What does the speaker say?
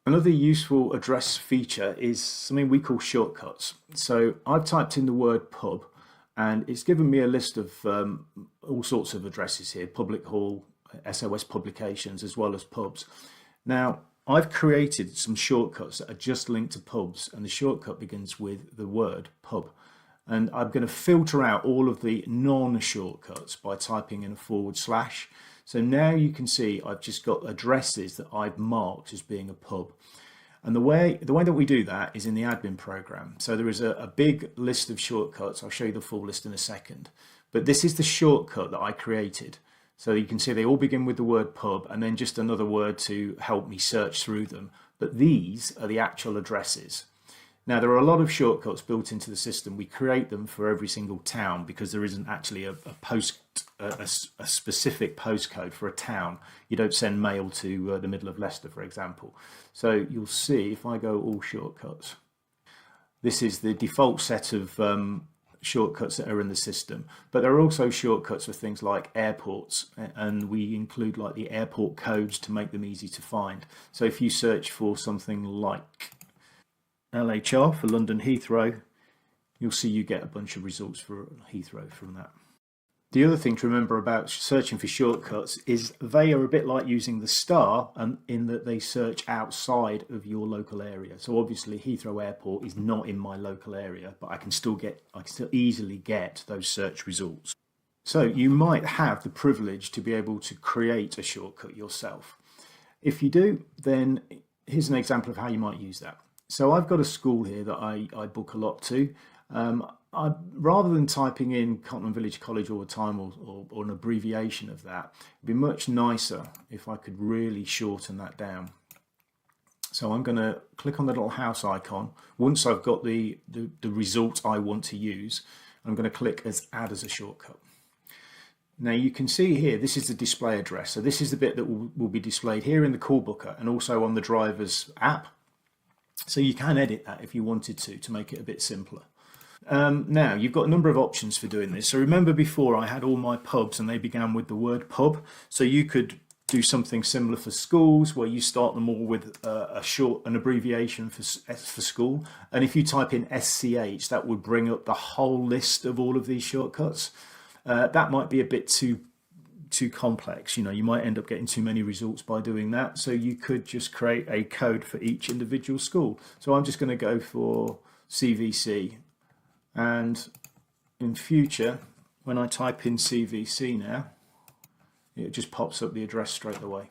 Another useful address feature is something we call shortcuts. So I've typed in the word pub and it's given me a list of all sorts of addresses here, public hall, SOS publications, as well as pubs. Now, I've created some shortcuts that are just linked to pubs, and the shortcut begins with the word pub. And I'm going to filter out all of the non-shortcuts by typing in a /. So now you can see I've just got addresses that I've marked as being a pub. And the way that we do that is in the admin program. So there is a big list of shortcuts. I'll show you the full list in a second. But this is the shortcut that I created. So you can see they all begin with the word pub and then just another word to help me search through them. But these are the actual addresses. Now, there are a lot of shortcuts built into the system. We create them for every single town because there isn't actually a specific postcode for a town. You don't send mail to the middle of Leicester, for example. So you'll see if I go all shortcuts, this is the default set of shortcuts that are in the system. But there are also shortcuts for things like airports, and we include like the airport codes to make them easy to find. So if you search for something like LHR for London Heathrow, you'll see you get a bunch of results for Heathrow from that. The other thing to remember about searching for shortcuts is they are a bit like using the star, and in that they search outside of your local area. So obviously Heathrow Airport is not in my local area, but I can still easily get those search results. So you might have the privilege to be able to create a shortcut yourself. If you do, then here's an example of how you might use that. So I've got a school here that I book a lot to. Rather than typing in Cheltenham Village College all the time or an abbreviation of that, it'd be much nicer if I could really shorten that down. So I'm going to click on the little house icon. Once I've got the result I want to use, I'm going to click as add as a shortcut. Now you can see here, this is the display address. So this is the bit that will be displayed here in the call booker and also on the driver's app. So you can edit that if you wanted to make it a bit simpler. Now you've got a number of options for doing this. So remember before I had all my pubs and they began with the word pub. So you could do something similar for schools where you start them all with an abbreviation for school. And if you type in SCH, that would bring up the whole list of all of these shortcuts. That might be a bit too complex. You might end up getting too many results by doing that. So you could just create a code for each individual school. So I'm just going to go for CVC, and in future when I type in CVC now, it just pops up the address straight away.